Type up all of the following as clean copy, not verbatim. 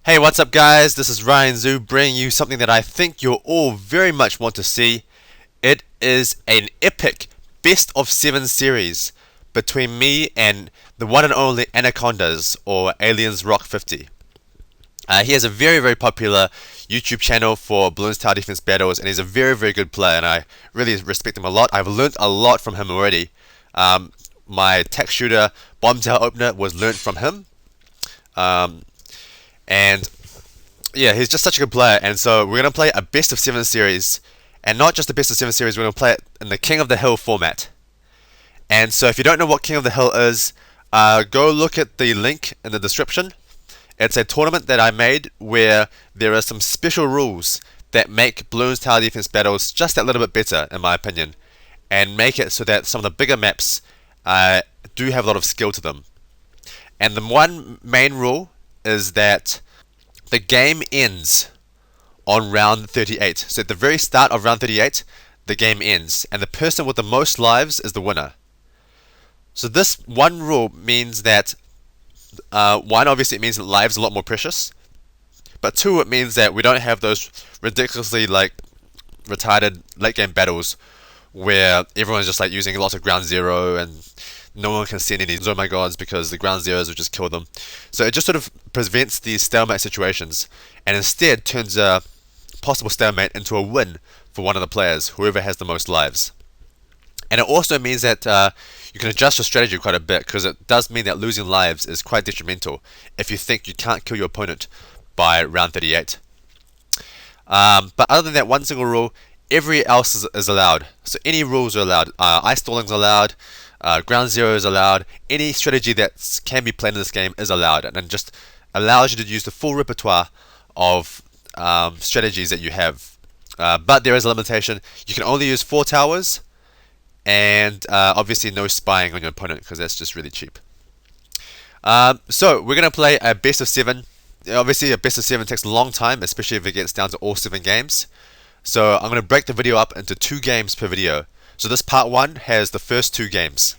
Hey, what's up guys? This is Ryan Zoo bringing you something that I think you'll all very much want to see. It is an epic best of 7 series between me and the one and only Anacondaz, or aliensrock50. He has a very popular YouTube channel for Bloons tower defense battles, and he's a very good player, and I really respect him a lot. I've learnt a lot from him already. My tech shooter bomb tower opener was learnt from him. And yeah, he's just such a good player, and so we're going to play a best of 7 series, and not just a best of 7 series, we're going to play it in the King of the Hill format. And so if you don't know what King of the Hill is, go look at the link in the description. It's a tournament that I made where there are some special rules that make Bloons tower defense battles just that little bit better, in my opinion, and make it so that some of the bigger maps do have a lot of skill to them. And the one main rule is that the game ends on round 38. So at the very start of round 38, the game ends, and the person with the most lives is the winner. So this one rule means that, one, obviously it means that lives are a lot more precious, but two, it means that we don't have those ridiculously retarded late game battles where everyone's just using lots of ground zero and no one can send any oh my gods because the ground zeros will just kill them. So it just sort of prevents these stalemate situations, and instead turns a possible stalemate into a win for one of the players, whoever has the most lives. And it also means that you can adjust your strategy quite a bit, because it does mean that losing lives is quite detrimental if you think you can't kill your opponent by round 38. But other than that one single rule, every else is allowed. So any rules are allowed. Ice stalling's allowed. Ground zero is allowed. Any strategy that can be played in this game is allowed, and it just allows you to use the full repertoire of strategies that you have. But there is a limitation. You can only use 4 towers, and obviously no spying on your opponent, because that's just really cheap. So we're going to play a best of 7. Obviously a best of 7 takes a long time, especially if it gets down to all 7 games. So I'm going to break the video up into 2 games per video. So this part 1 has the first 2 games.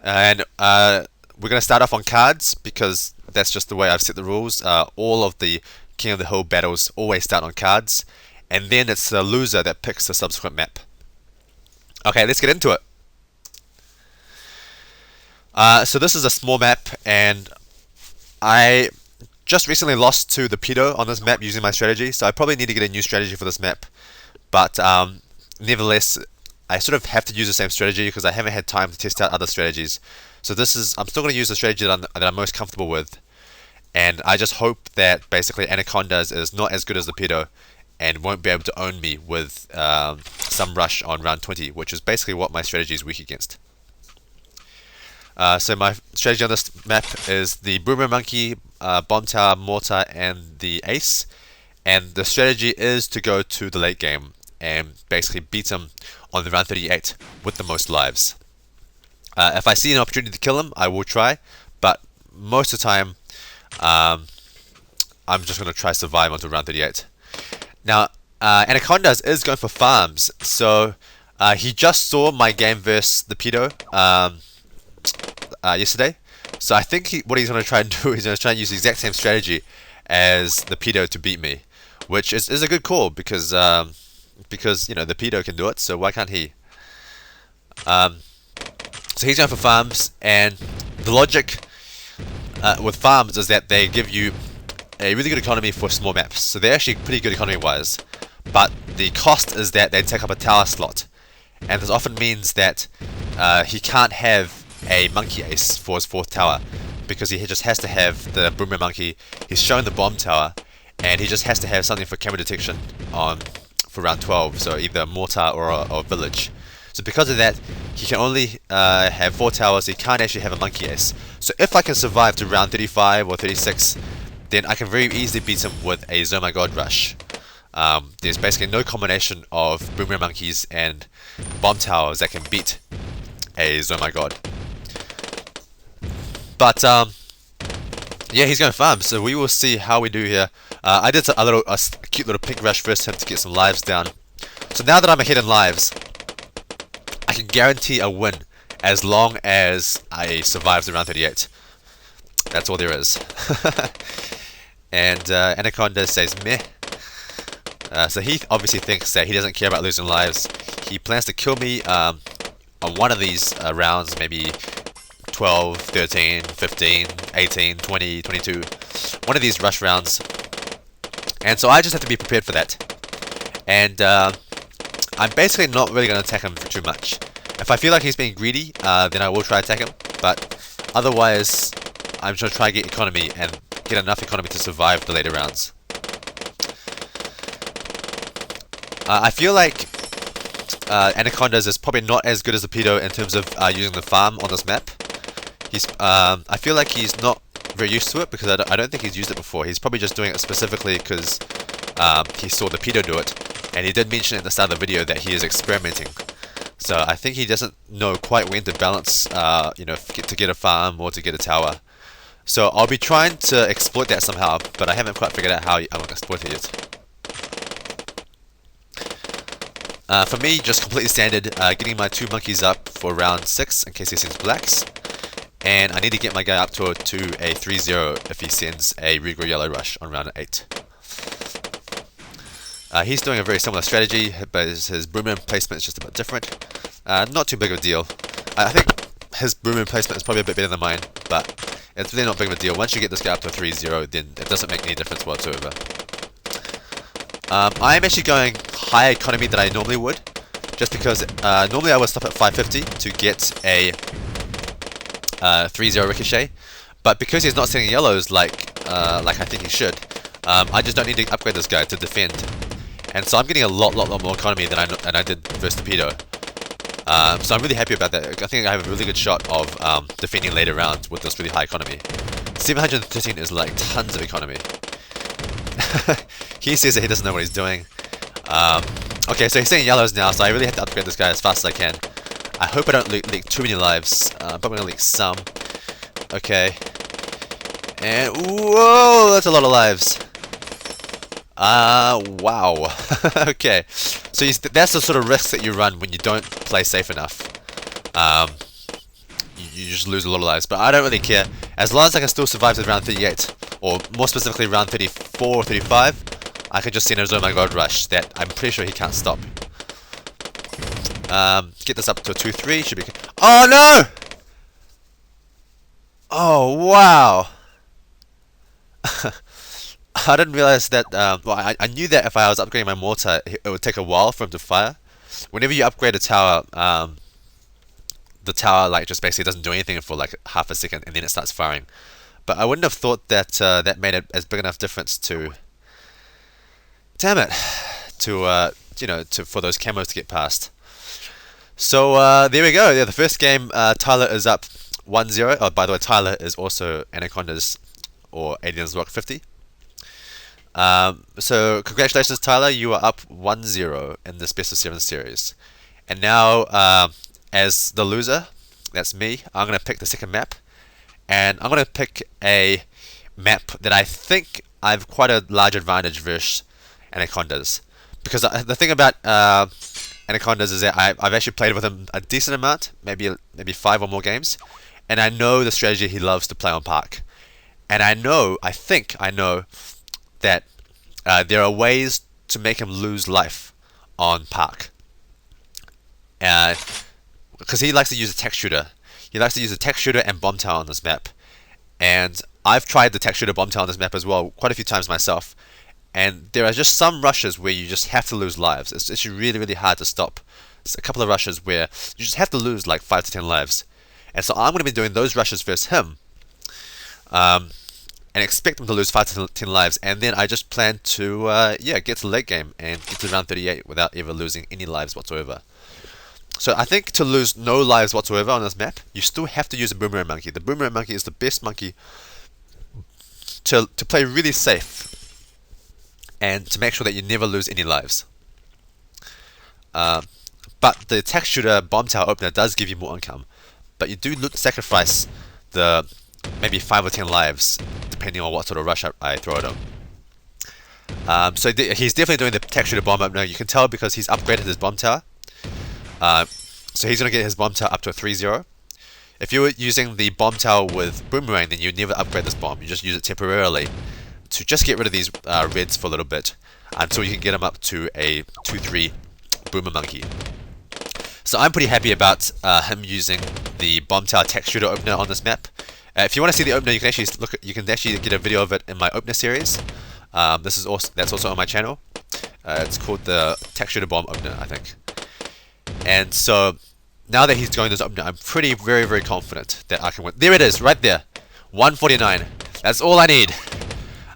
And we're going to start off on cards, because that's just the way I've set the rules. All of the King of the Hill battles always start on cards, and then it's the loser that picks the subsequent map. Okay, let's get into it. So this is a small map, and I just recently lost to the pedo on this map using my strategy, so I probably need to get a new strategy for this map. But nevertheless, I sort of have to use the same strategy because I haven't had time to test out other strategies. So I'm still going to use the strategy that I'm most comfortable with, and I just hope that basically Anacondaz is not as good as the pedo and won't be able to own me with some rush on round 20, which is basically what my strategy is weak against. So my strategy on this map is the Boomer Monkey, Bomb Tower, Mortar, and the Ace, and the strategy is to go to the late game and basically beat him on the round 38 with the most lives. If I see an opportunity to kill him, I will try, but most of the time I'm just going to try to survive until round 38. Now, Anacondaz is going for farms, so he just saw my game versus the pedo yesterday, so I think what he's going to try and do is going to try and use the exact same strategy as the pedo to beat me, which is a good call, because you know, the pedo can do it, so why can't he? So he's going for farms, and the logic with farms is that they give you a really good economy for small maps. So they're actually pretty good economy wise, but the cost is that they take up a tower slot, and this often means that he can't have a monkey ace for his 4th tower, because he just has to have the Boomer Monkey. He's shown the bomb tower, and he just has to have something for camera detection for round 12, so either a mortar or a village. So because of that, he can only have 4 towers. He can't actually have a monkey ace. So if I can survive to round 35 or 36, then I can very easily beat him with a oh my god rush. There's basically no combination of Boomer Monkeys and bomb towers that can beat a oh my god. But yeah, he's going farm, so we will see how we do here. I did a cute little pink rush first him to get some lives down. So now that I'm ahead in lives, I can guarantee a win as long as I survive to round 38. That's all there is. And Anacondaz says meh. So he obviously thinks that he doesn't care about losing lives. He plans to kill me on one of these rounds, maybe 12, 13, 15, 18, 20, 22. One of these rush rounds. And so I just have to be prepared for that. And I'm basically not really going to attack him too much. If I feel like he's being greedy, then I will try to attack him. But otherwise, I'm just going to try to get economy and get enough economy to survive the later rounds. I feel like Anacondaz is probably not as good as the pedo in terms of using the farm on this map. I feel like he's not very used to it because I don't think he's used it before. He's probably just doing it specifically because he saw the pedo do it, and he did mention at the start of the video that he is experimenting. So I think he doesn't know quite when to balance, you know, to get a farm or to get a tower. So I'll be trying to exploit that somehow, but I haven't quite figured out how I'm going to exploit it yet. For me, just completely standard, getting my 2 monkeys up for round 6 in case he sends blacks. And I need to get my guy up to a 3-0 if he sends a Regal Yellow Rush on round 8. He's doing a very similar strategy, but his Boomerang placement is just a bit different. Not too big of a deal. I think his Boomerang placement is probably a bit better than mine, but it's really not big of a deal. Once you get this guy up to a 3-0, then it doesn't make any difference whatsoever. I'm actually going higher economy than I normally would, just because normally I would stop at 550 to get a 3-0 ricochet, but because he's not sending yellows like I think he should, I just don't need to upgrade this guy to defend, and so I'm getting a lot more economy than I did versus the pedo. So I'm really happy about that. I think I have a really good shot of defending later rounds with this really high economy. 713 is like tons of economy. He says that he doesn't know what he's doing. Okay, so he's saying yellows now, so I really have to upgrade this guy as fast as I can. I hope I don't leak too many lives. I'm probably gonna leak some. Okay. And whoa, that's a lot of lives. Wow. Okay. So that's the sort of risk that you run when you don't play safe enough. You just lose a lot of lives, but I don't really care. As long as I can still survive to round 38, or more specifically round 34 or 35, I can just send a Oh My God rush that I'm pretty sure he can't stop. Get this up to a 2-3, should be... Oh no! Oh wow! I didn't realize that, well, I knew that if I was upgrading my mortar, it would take a while for him to fire. Whenever you upgrade a tower, the tower like just basically doesn't do anything for like half a second and then it starts firing. But I wouldn't have thought that that made it as big enough difference to... Damn it! To, you know, for those camos to get past. So, there we go. Yeah, the first game, Tyler is up 1-0. Oh, by the way, Tyler is also Anacondaz or aliensrock50. So, congratulations, Tyler. You are up 1-0 in this best of 7 series. And now, as the loser, that's me, I'm going to pick the second map. And I'm going to pick a map that I think I have quite a large advantage versus Anacondaz. Because the thing about Anacondaz is that I've actually played with him a decent amount, maybe 5 or more games, and I know the strategy he loves to play on Park. And I think I know that there are ways to make him lose life on Park. Because he likes to use a tech shooter. He likes to use a tech shooter and bomb tower on this map. And I've tried the tech shooter bomb tower on this map as well, quite a few times myself. And there are just some rushes where you just have to lose lives. It's really hard to stop. There's a couple of rushes where you just have to lose like 5 to 10 lives. And so I'm going to be doing those rushes versus him. And expect him to lose 5 to 10 lives. And then I just plan to get to the late game and get to round 38 without ever losing any lives whatsoever. So I think to lose no lives whatsoever on this map, you still have to use a Boomerang Monkey. The Boomerang Monkey is the best monkey to play really safe. And to make sure that you never lose any lives. But the tech shooter bomb tower opener does give you more income. But you do sacrifice the maybe 5 or 10 lives, depending on what sort of rush I throw at him. So he's definitely doing the tech shooter bomb opener. You can tell because he's upgraded his bomb tower. So he's going to get his bomb tower up to a 3-0. If you were using the bomb tower with Boomerang, then you'd never upgrade this bomb. You just use it temporarily to just get rid of these reds for a little bit until you can get them up to a 2-3 Boomer Monkey. So I'm pretty happy about him using the Bomb Tower Tech Shooter opener on this map. If you want to see the opener, you can actually get a video of it in my opener series. That's also on my channel. It's called the Tech Shooter Bomb opener, I think. And so now that he's going this opener, I'm very, very confident that I can win. There it is, right there, 149. That's all I need.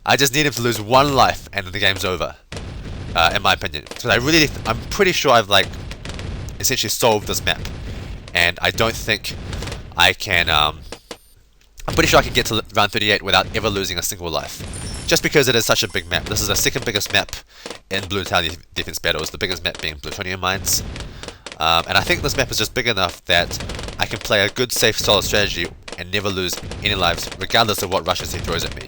I just need him to lose one life, and then the game's over. In my opinion, because I'm pretty sure I've like essentially solved this map, and I don't think I can. I'm pretty sure I can get to round 38 without ever losing a single life, just because it is such a big map. This is the second biggest map in Blue Tower Defense Battles, the biggest map being Plutonium Mines. And I think this map is just big enough that I can play a good, safe, solid strategy and never lose any lives, regardless of what rushes he throws at me.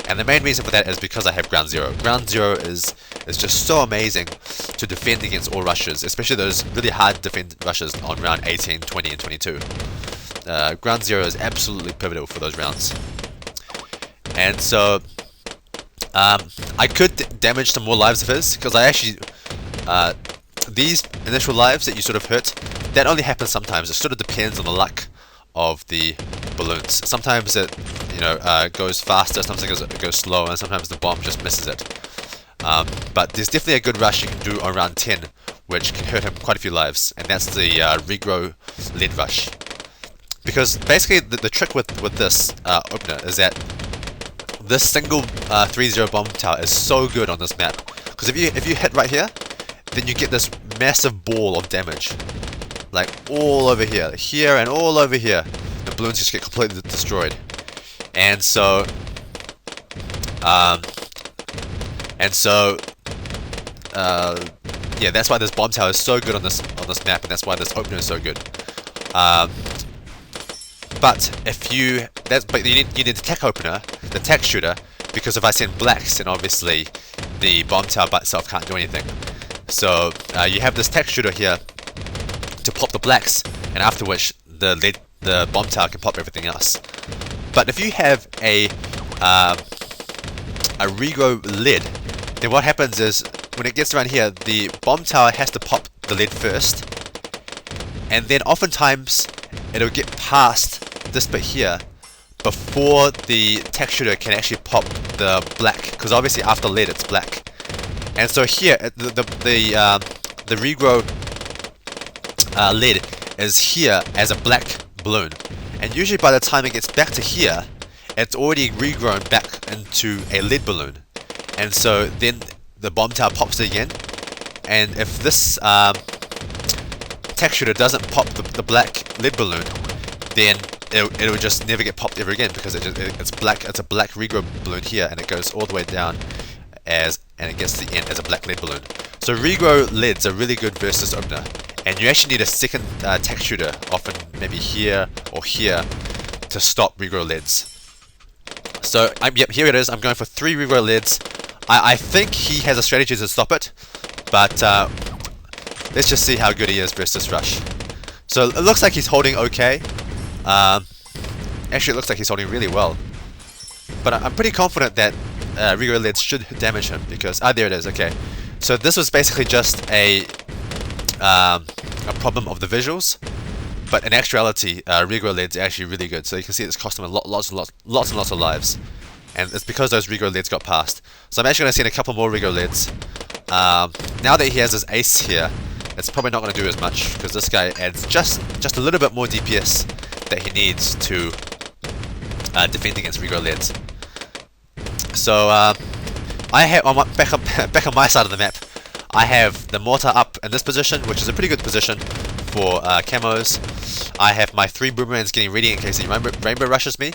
And the main reason for that is because I have Ground Zero. Ground Zero is just so amazing to defend against all rushes, especially those really hard to defend rushes on round 18, 20, and 22. Ground Zero is absolutely pivotal for those rounds. And so I could damage some more lives of his, because I actually these initial lives that you sort of hurt, that only happens sometimes. It sort of depends on the luck of the balloons. Sometimes it goes faster, sometimes it goes slower, and sometimes the bomb just misses it. But there's definitely a good rush you can do on round 10, which can hurt him quite a few lives, and that's the regrow lead rush. Because basically the trick with this opener is that this single 3-0 bomb tower is so good on this map. Because if you hit right here, then you get this massive ball of damage, like all over here, and all over here. The balloons just get completely destroyed, and so yeah, that's why this bomb tower is so good on this map, and that's why this opener is so good. But you need the tech opener, the tech shooter, because if I send blacks, then obviously the bomb tower by itself can't do anything. So you have this tech shooter here to pop the blacks, and after which the bomb tower can pop everything else. But if you have a regrow lead, then what happens is when it gets around here, the bomb tower has to pop the lead first, and then oftentimes it'll get past this bit here before the tech shooter can actually pop the black, because obviously after lead it's black. And so here the regrow lead is here as a black balloon, and usually by the time it gets back to here, it's already regrown back into a lead balloon. And so then the bomb tower pops it again, and if this tech shooter doesn't pop the black lead balloon, then it'll just never get popped ever again, because it's black. It's a black regrow balloon here, and it goes all the way down and it gets to the end as a black lead balloon. So regrow leads are really good versus opener, and you actually need a second tech shooter, often maybe here or here, to stop regrow leads. So yep, here it is. I'm going for 3 regrow leads. I think he has a strategy to stop it, but let's just see how good he is versus this rush. So it looks like he's holding okay. Actually, it looks like he's holding really well. But I'm pretty confident that regrow leads should damage him, because there it is. Okay, so this was basically just a problem of the visuals, but in actuality, regrow leads are actually really good. So you can see it's cost him lots and lots of lives, and it's because those regrow leads got passed. So I'm actually going to send a couple more regrow leads. Now that he has his ace here, it's probably not going to do as much, because this guy adds just a little bit more DPS that he needs to defend against regrow leads. So I have back on my side of the map, I have the mortar up in this position, which is a pretty good position for camos. I have my 3 boomerangs getting ready in case he rainbow rushes me.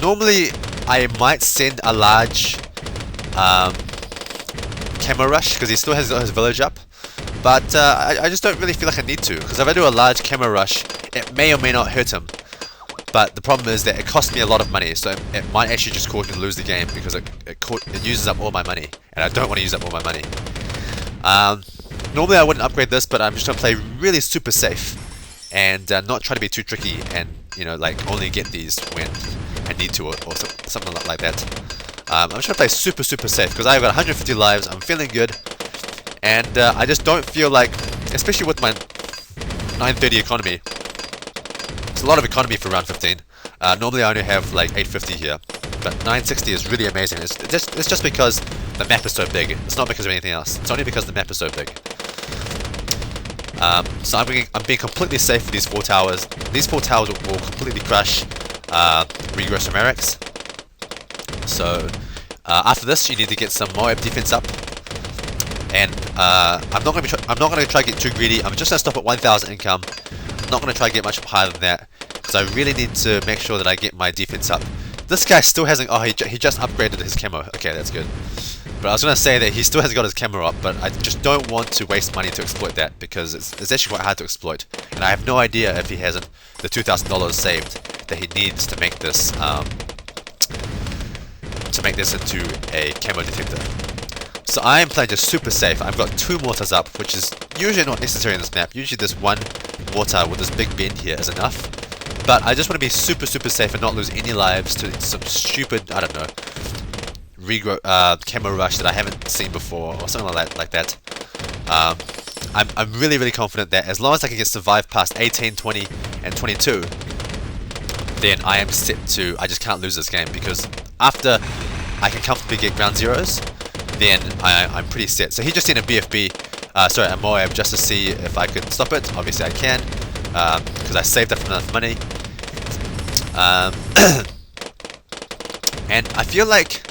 Normally I might send a large camo rush, because he still has his village up, but I just don't really feel like I need to, because if I do a large camo rush, it may or may not hurt him. But the problem is that it costs me a lot of money, so it might actually just cause me to lose the game, because it uses up all my money, and I don't want to use up all my money. Normally I wouldn't upgrade this, but I'm just going to play really super safe and not try to be too tricky, and like only get these when I need to, or something like that. I'm just gonna play super safe because I've got 150 lives. I'm feeling good, and I just don't feel like, especially with my 930 economy. It's a lot of economy for round 15. Normally I only have like 850 here, but 960 is really amazing. It's just because the map is so big. It's not because of anything else. It's only because the map is so big. So I'm being completely safe with these 4 towers. These 4 towers will completely crush regress from Eric's. So after this, you need to get some Moab defense up. And I'm not going to try to get too greedy. I'm just going to stop at 1,000 income. I'm not going to try to get much higher than that, because I really need to make sure that I get my defense up. This guy still hasn't. Oh, he just upgraded his camo. Okay, that's good. But I was going to say that he still hasn't got his camera up, but I just don't want to waste money to exploit that, because it's actually quite hard to exploit. And I have no idea if he hasn't the $2,000 saved that he needs to make this into a camo detector. So I am playing just super safe. I've got 2 mortars up, which is usually not necessary in this map. Usually this 1 mortar with this big bend here is enough. But I just want to be super safe and not lose any lives to some stupid, I don't know, camo rush that I haven't seen before, or something like that. I'm really confident that as long as I can get survive past 18, 20, and 22, then I am set to. I just can't lose this game, because after I can comfortably get ground zeros, then I'm pretty set. So he just sent a BFB, sorry, a Moab, just to see if I could stop it. Obviously I can, because I saved up enough money. And I feel like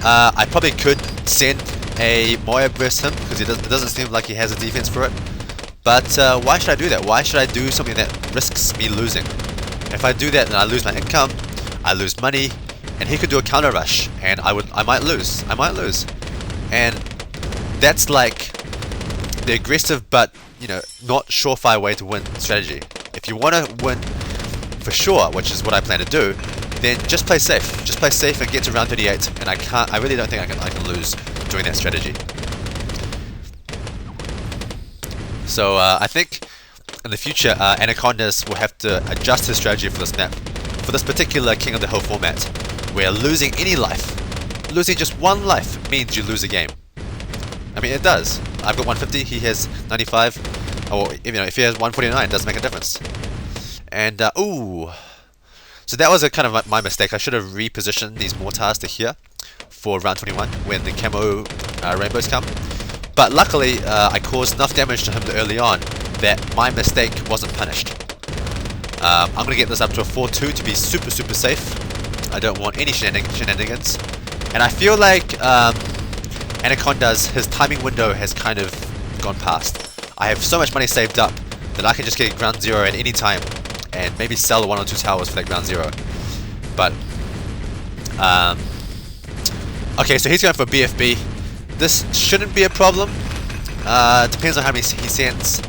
I probably could send a Moab versus him, because it doesn't seem like he has a defense for it. But why should I do that? Why should I do something that risks me losing? If I do that, then I lose my income, I lose money, and he could do a counter rush, and I might lose. And that's like the aggressive but, you know, not surefire way to win strategy. If you want to win for sure, which is what I plan to do, then just play safe. Just play safe and get to round 38, and I really don't think I can lose doing that strategy. So I think in the future, Anacondaz will have to adjust his strategy for this map, for this particular King of the Hill format, where losing any life, losing just 1 life, means you lose a game. I mean, it does. I've got 150, he has 95, or you know, if he has 149, it doesn't make a difference. And ooh, so that was a kind of my mistake. I should have repositioned these mortars to here for round 21 when the camo rainbows come. But luckily, I caused enough damage to him early on that my mistake wasn't punished. I'm going to get this up to a 4-2 to be super safe. I don't want any shenanigans. And I feel like Anacondaz, his timing window has kind of gone past. I have so much money saved up that I can just get ground zero at any time and maybe sell 1 or 2 towers for that ground zero. But okay, so he's going for BFB. This shouldn't be a problem. Depends on how many he sends.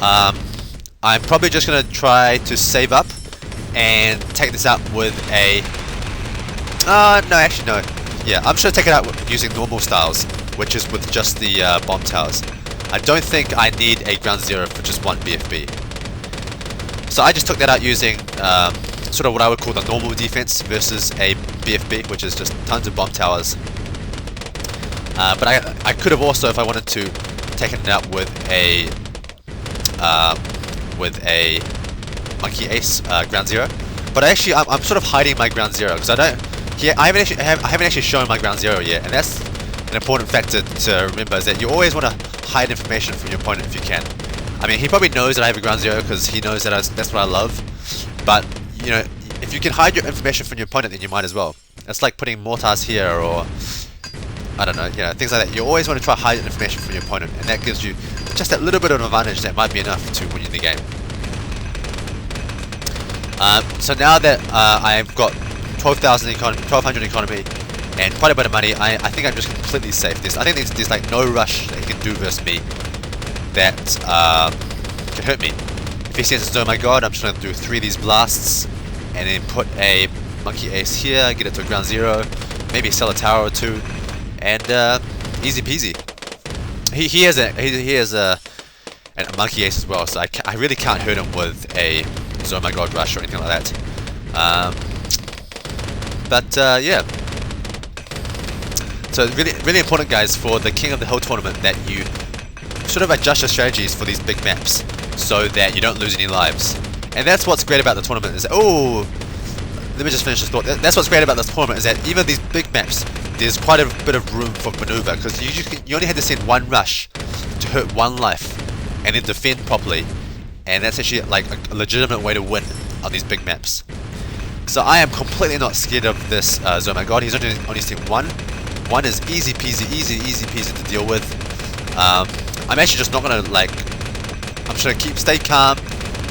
I'm probably just going to try to save up and take this out with a... no, actually no. Yeah, I'm just going to take it out using normal styles, which is with just the bomb towers. I don't think I need a ground zero for just 1 BFB. So I just took that out using sort of what I would call the normal defense versus a BFB, which is just tons of bomb towers. But I could have also, if I wanted to, taken it out with a monkey ace ground zero. But actually, I'm sort of hiding my ground zero because I haven't actually shown my ground zero yet, and that's an important factor to remember, is that you always want to hide information from your opponent if you can. I mean, he probably knows that I have a ground zero because he knows that that's what I love. But you know, if you can hide your information from your opponent, then you might as well. It's like putting mortars here, or I don't know, you know, things like that. You always want to try to hide information from your opponent, and that gives you just that little bit of an advantage that might be enough to win you the game. So now that I've got 1200 economy and quite a bit of money, I think I'm just completely safe. I think there's like no rush that he can do versus me that can hurt me. If he says, oh my god, I'm just going to do 3 of these blasts and then put a monkey ace here, get it to a ground zero, maybe sell a tower or 2, and easy peasy. He has a monkey ace as well, so I really can't hurt him with a oh my god rush or anything like that. But yeah. So really important, guys, for the King of the Hill tournament that you sort of adjust your strategies for these big maps so that you don't lose any lives. And that's what's great about the tournament is that, oh, let me just finish this thought. That's what's great about this tournament is that even these big maps, there's quite a bit of room for maneuver because you only had to send one rush to hurt one life and then defend properly, and that's actually like a legitimate way to win on these big maps. So I am completely not scared of this Oh my god, he's only seen one. One is easy peasy to deal with. I'm actually just not gonna I'm just gonna stay calm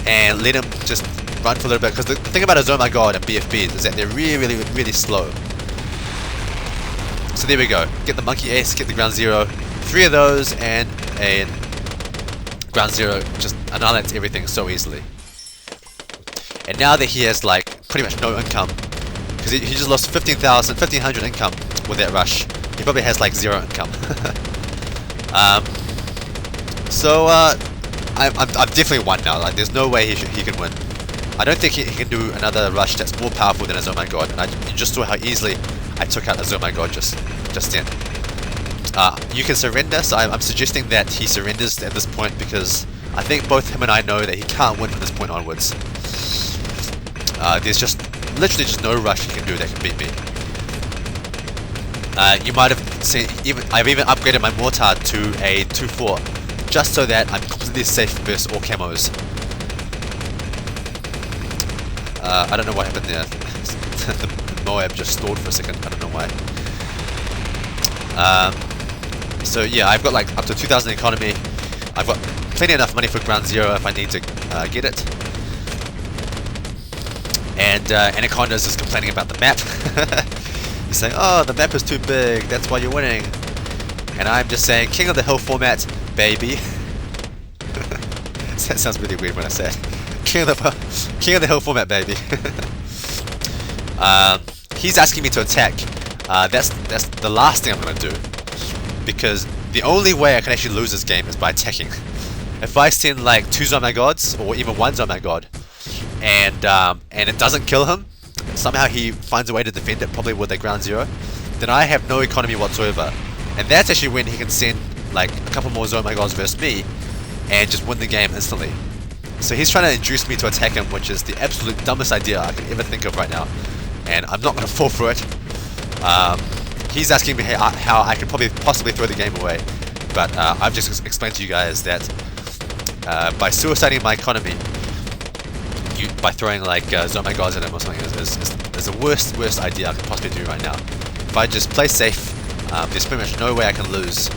and let him just run for a little bit, because the thing about a Oh my god and BFBs is that they're really slow. So there we go. Get the monkey ace, get the ground zero. 3 of those and a ground zero just annihilates everything so easily. And now that he has pretty much no income, because he just lost 1500 income with that rush, he probably has 0 income. So I've definitely won now. There's no way he can win. I don't think he can do another rush that's more powerful than his Oh my god. And you just saw how easily I took out his Oh my god just then. You can surrender, so I'm suggesting that he surrenders at this point, because I think both him and I know that he can't win from this point onwards. There's just literally just no rush he can do that can beat me. You might have seen, I've even upgraded my mortar to a 2-4, just so that I'm completely safe versus all camos. I don't know what happened there. The Moab just stalled for a second. I don't know why. So yeah, I've got up to 2,000 economy. I've got plenty enough money for ground zero if I need to get it. And Anacondaz is complaining about the map. He's saying, oh, the map is too big, that's why you're winning. And I'm just saying, King of the Hill format, baby. That sounds really weird when I say it. King of the Hill format, baby. He's asking me to attack. That's the last thing I'm going to do. Because the only way I can actually lose this game is by attacking. If I send 2 Oh my gods, or even 1 Oh my god, and it doesn't kill him, somehow he finds a way to defend it, probably with a ground zero, then I have no economy whatsoever. And that's actually when he can send a couple more Oh my gods versus me and just win the game instantly. So he's trying to induce me to attack him, which is the absolute dumbest idea I can ever think of right now, and I'm not going to fall for it. He's asking me how I could possibly throw the game away, but I've just explained to you guys that by suiciding my economy, by throwing Oh my gods at him or something, is the worst idea I could possibly do right now. If I just play safe, there's pretty much no way I can lose.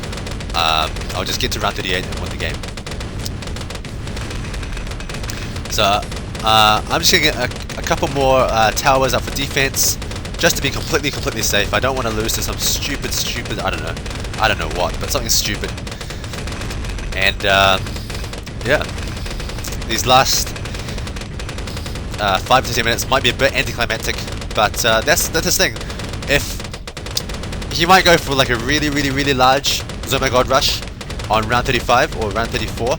I'll just get to round 38 and win the game. So I'm just gonna get a couple more towers up for defense, just to be completely safe. I don't want to lose to some stupid I don't know what, but something stupid. And yeah, these last 5 to 10 minutes might be a bit anticlimactic, but that's his thing. If he might go for a really large Oh my god rush on round 35 or round 34,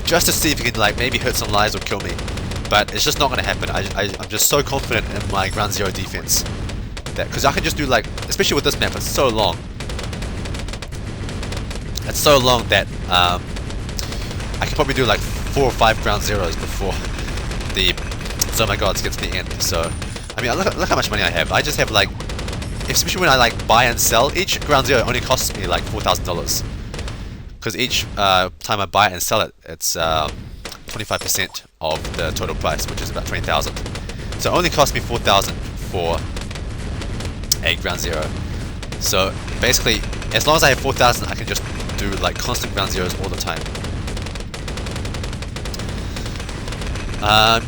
just to see if he can maybe hurt some lives or kill me. But it's just not going to happen. I'm just so confident in my ground zero defense that, because I can just do especially with this map, it's so long. It's so long that I can probably do 4 or 5 ground zeros before the Oh my gods get to the end. So I mean, look how much money I have. I just have especially when I buy and sell, each ground zero only costs me $4,000, because each time I buy it and sell it, it's 25% of the total price, which is about 20,000. So it only cost me 4,000 for a ground zero. So basically, as long as I have 4,000, I can just do constant ground zeros all the time.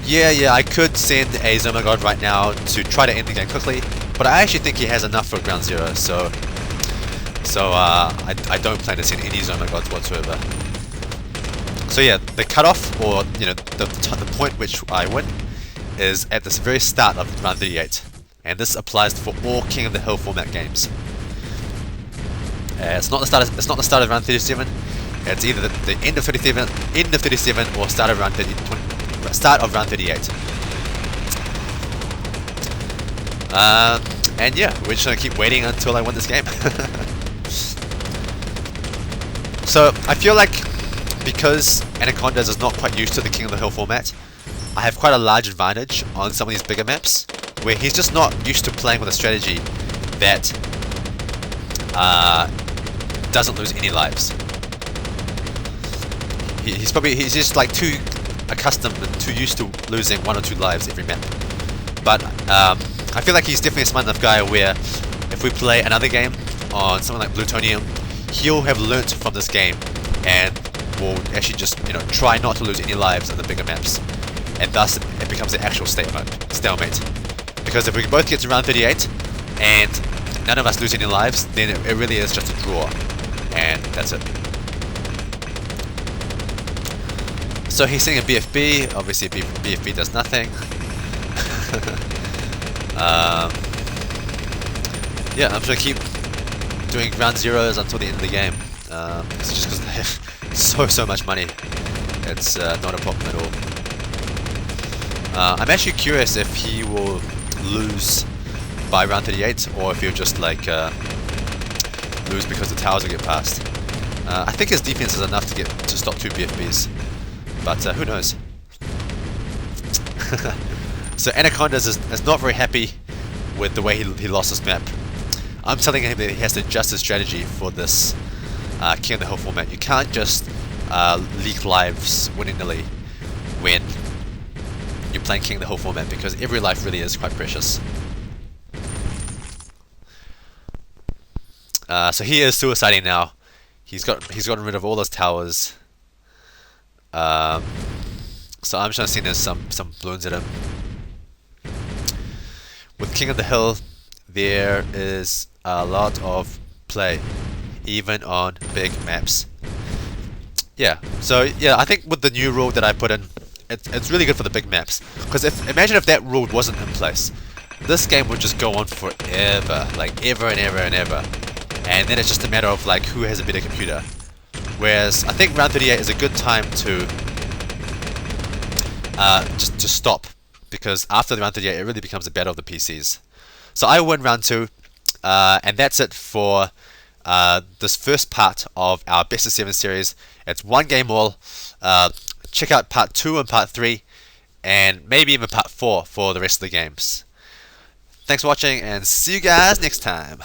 Yeah, I could send a Oh my god right now to try to end the game quickly, but I actually think he has enough for ground zero, so I don't plan to send any Oh my gods whatsoever. So yeah, the cutoff, or the point which I win, is at this very start of round 38, and this applies for all King of the Hill format games. It's not the start of round 37. It's either the end of 37, or start of round 38. And yeah, we're just gonna keep waiting until I win this game. So I feel like because Anacondaz is not quite used to the King of the Hill format, I have quite a large advantage on some of these bigger maps, where he's just not used to playing with a strategy that doesn't lose any lives. He's just like too accustomed and too used to losing 1 or 2 lives every map. But I feel like he's definitely a smart enough guy where if we play another game on something like Plutonium, he'll have learnt from this game and will actually just, you know, try not to lose any lives in the bigger maps. And thus it becomes an actual stalemate. Because if we both get to round 38 and none of us lose any lives, then it really is just a draw. And that's it. So he's sitting a BFB, obviously BFB does nothing. Yeah, I'm just gonna keep doing round zeros until the end of the game. It's just because they have so much money. It's not a problem at all. I'm actually curious if he will lose by round 38 or if he'll just like lose because the towers will get past. I think his defense is enough to stop 2 BFBs, but who knows. So Anacondaz is not very happy with the way he lost this map. I'm telling him that he has to adjust his strategy for this King of the Hill format. You can't just leak lives willy-nilly when you're playing King of the Hill format, because every life really is quite precious. So he is suiciding now. He's gotten rid of all those towers. So I'm just gonna send there's some balloons at him. With King of the Hill, there is a lot of play, even on big maps. Yeah, so yeah, I think with the new rule that I put in, it's really good for the big maps. Because imagine if that rule wasn't in place, this game would just go on forever, like ever and ever and ever. And then it's just a matter of like who has a better computer. Whereas I think round 38 is a good time to just to stop, because after the round 38 it really becomes a battle of the PCs. So I win round 2, and that's it for this first part of our best of 7 series. It's one game all. Check out part 2 and part 3, and maybe even part 4 for the rest of the games. Thanks for watching, and see you guys next time.